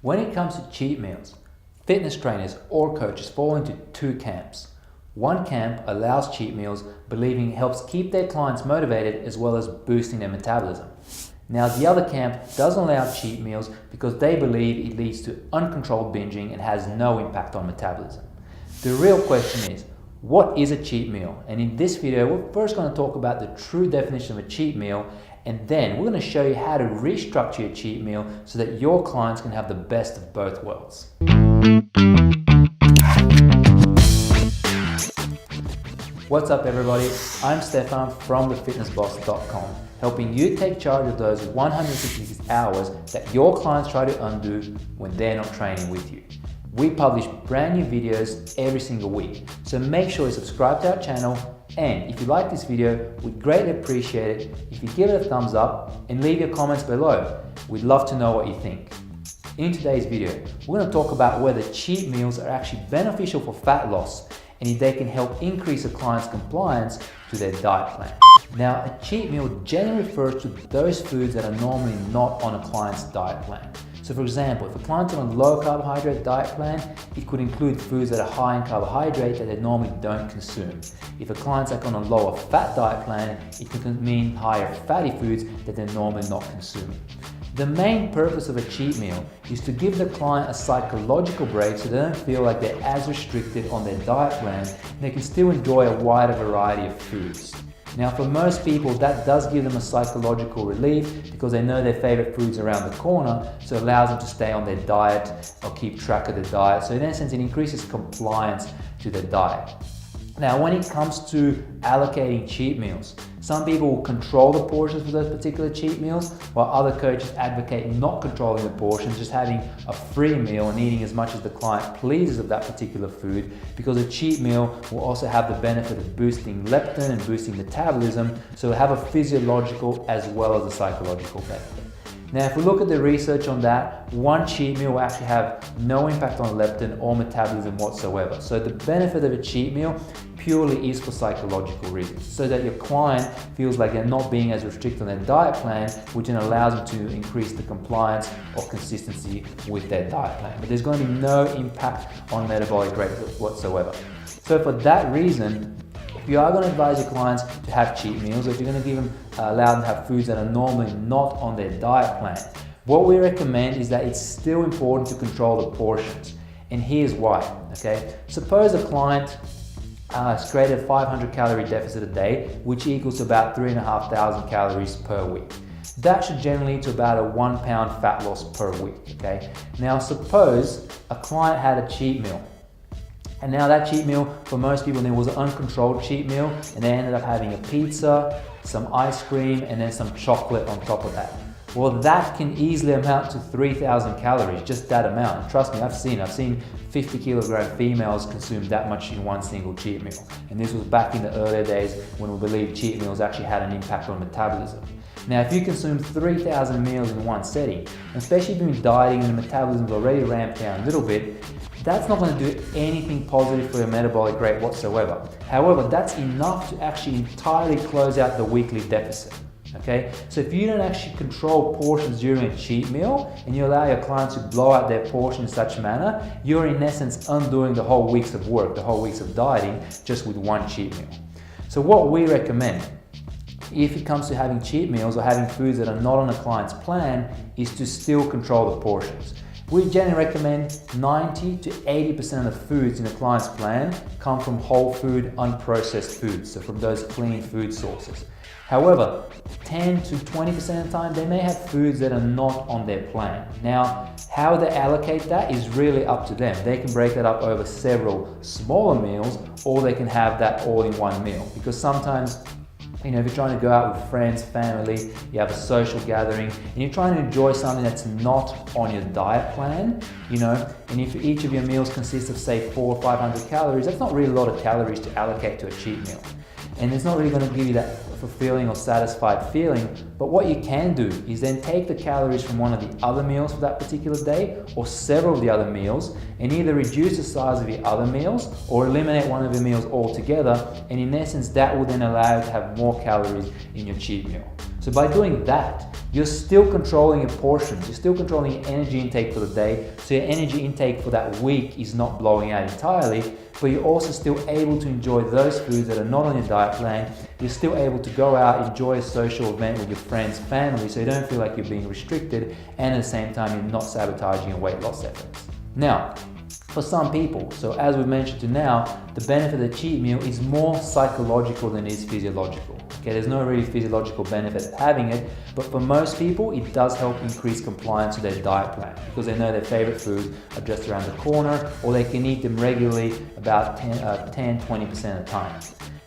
When it comes to cheat meals, fitness trainers or coaches fall into two camps. One camp allows cheat meals, believing it helps keep their clients motivated as well as boosting their metabolism. Now, the other camp doesn't allow cheat meals because they believe it leads to uncontrolled binging and has no impact on metabolism. The real question is, what is a cheat meal? And in this video, we're first going to talk about the true definition of a cheat meal, and then we're going to show you how to restructure your cheat meal so that your clients can have the best of both worlds. What's up everybody, I'm Stefan from thefitnessboss.com, helping you take charge of those 166 hours that your clients try to undo when they're not training with you. We publish brand new videos every single week, so make sure you subscribe to our channel, and if you like this video, we'd greatly appreciate it if you give it a thumbs up and leave your comments below. We'd love to know what you think. In today's video, we're going to talk about whether cheat meals are actually beneficial for fat loss and if they can help increase a client's compliance to their diet plan. Now, a cheat meal generally refers to those foods that are normally not on a client's diet plan. So for example, if a client's on a low carbohydrate diet plan, it could include foods that are high in carbohydrate that they normally don't consume. If a client's on a lower fat diet plan, it could mean higher fatty foods that they're normally not consuming. The main purpose of a cheat meal is to give the client a psychological break so they don't feel like they're as restricted on their diet plan and they can still enjoy a wider variety of foods. Now, for most people, that does give them a psychological relief because they know their favorite foods are around the corner, so it allows them to stay on their diet or keep track of the diet. So in essence, it increases compliance to their diet. Now, when it comes to allocating cheat meals, some people will control the portions for those particular cheat meals, while other coaches advocate not controlling the portions, just having a free meal and eating as much as the client pleases of that particular food, because a cheat meal will also have the benefit of boosting leptin and boosting metabolism, so it'll have a physiological as well as a psychological benefit. Now, if we look at the research on that, one cheat meal will actually have no impact on leptin or metabolism whatsoever. So the benefit of a cheat meal purely is for psychological reasons, so that your client feels like they're not being as restricted on their diet plan, which then allows them to increase the compliance or consistency with their diet plan. But there's going to be no impact on metabolic rate whatsoever. So for that reason, if you are going to advise your clients to have cheat meals, or if you're going to give them, allow them to have foods that are normally not on their diet plan, what we recommend is that it's still important to control the portions. And here's why, okay? Suppose a client has created a 500 calorie deficit a day, which equals about 3,500 calories per week. That should generally lead to about a 1 pound fat loss per week, okay? Now suppose a client had a cheat meal, and now that cheat meal, for most people, there was an uncontrolled cheat meal, and they ended up having a pizza, some ice cream, and then some chocolate on top of that. Well, that can easily amount to 3,000 calories, just that amount. And trust me, I've seen 50 kilogram females consume that much in one single cheat meal. And this was back in the earlier days when we believed cheat meals actually had an impact on metabolism. Now, if you consume 3,000 meals in one setting, especially if you've been dieting and the metabolism's already ramped down a little bit, that's not going to do anything positive for your metabolic rate whatsoever. However, that's enough to actually entirely close out the weekly deficit. Okay, so if you don't actually control portions during a cheat meal and you allow your clients to blow out their portion in such manner, you're in essence undoing the whole weeks of work, the whole weeks of dieting, just with one cheat meal. So what we recommend, if it comes to having cheat meals or having foods that are not on a client's plan, is to still control the portions. We generally recommend 90 to 80% of the foods in a client's plan come from whole food, unprocessed foods, so from those clean food sources. However, 10 to 20% of the time, they may have foods that are not on their plan. Now, how they allocate that is really up to them. They can break that up over several smaller meals, or they can have that all in one meal. Because sometimes, if you're trying to go out with friends, family, you have a social gathering, and you're trying to enjoy something that's not on your diet plan, and if each of your meals consists of, say, 400 or 500 calories, that's not really a lot of calories to allocate to a cheat meal. And it's not really going to give you that fulfilling or satisfied feeling. But what you can do is then take the calories from one of the other meals for that particular day, or several of the other meals, and either reduce the size of your other meals or eliminate one of the meals altogether. And in essence, that will then allow you to have more calories in your cheat meal. So by doing that, you're still controlling your portions, you're still controlling your energy intake for the day, so your energy intake for that week is not blowing out entirely, but you're also still able to enjoy those foods that are not on your diet plan. You're still able to go out, enjoy a social event with your friends, family, so you don't feel like you're being restricted, and at the same time you're not sabotaging your weight loss efforts. Now, for some people, so as we've mentioned to now, the benefit of the cheat meal is more psychological than it is physiological. Okay, there's no really physiological benefit of having it, but for most people, it does help increase compliance to their diet plan because they know their favorite foods are just around the corner, or they can eat them regularly about 10-20% of the time.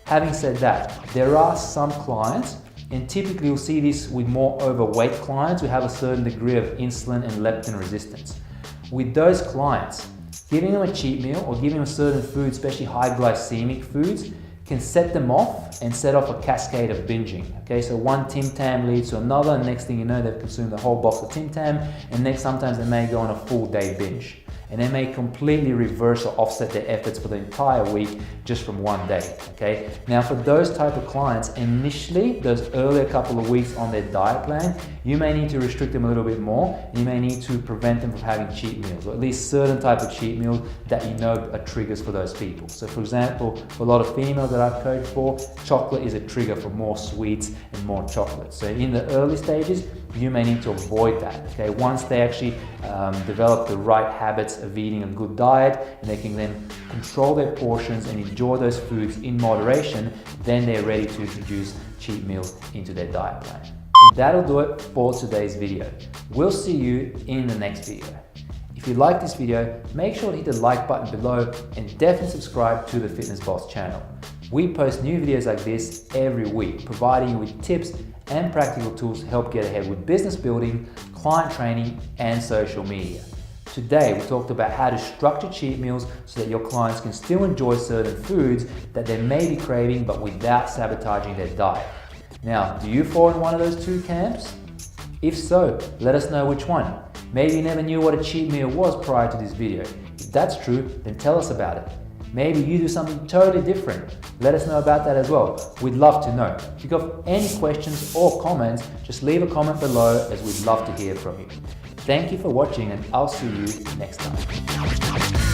Having said that, there are some clients, and typically you'll see this with more overweight clients who have a certain degree of insulin and leptin resistance. With those clients, giving them a cheat meal or giving them a certain food, especially high glycemic foods, can set them off and set off a cascade of binging. Okay, so one Tim Tam leads to another, and next thing you know, they've consumed the whole box of Tim Tam, and next sometimes they may go on a full day binge. And they may completely reverse or offset their efforts for the entire week just from one day, okay? Now for those type of clients, initially, those earlier couple of weeks on their diet plan, you may need to restrict them a little bit more, and you may need to prevent them from having cheat meals, or at least certain type of cheat meals that you know are triggers for those people. So for example, for a lot of females that I've coached for, chocolate is a trigger for more sweets and more chocolate. So in the early stages, you may need to avoid that, okay? Once they actually develop the right habits of eating a good diet, and they can then control their portions and enjoy those foods in moderation, then they're ready to introduce cheat meals into their diet plan. And that'll do it for today's video. We'll see you in the next video. If you like this video, make sure to hit the like button below and definitely subscribe to the Fitness Boss channel. We post new videos like this every week, providing you with tips and practical tools to help get ahead with business building, client training, and social media. Today, we talked about how to structure cheat meals so that your clients can still enjoy certain foods that they may be craving, but without sabotaging their diet. Now, do you fall in one of those two camps? If so, let us know which one. Maybe you never knew what a cheat meal was prior to this video. If that's true, then tell us about it. Maybe you do something totally different. Let us know about that as well. We'd love to know. If you've got any questions or comments, just leave a comment below, as we'd love to hear from you. Thank you for watching, and I'll see you next time.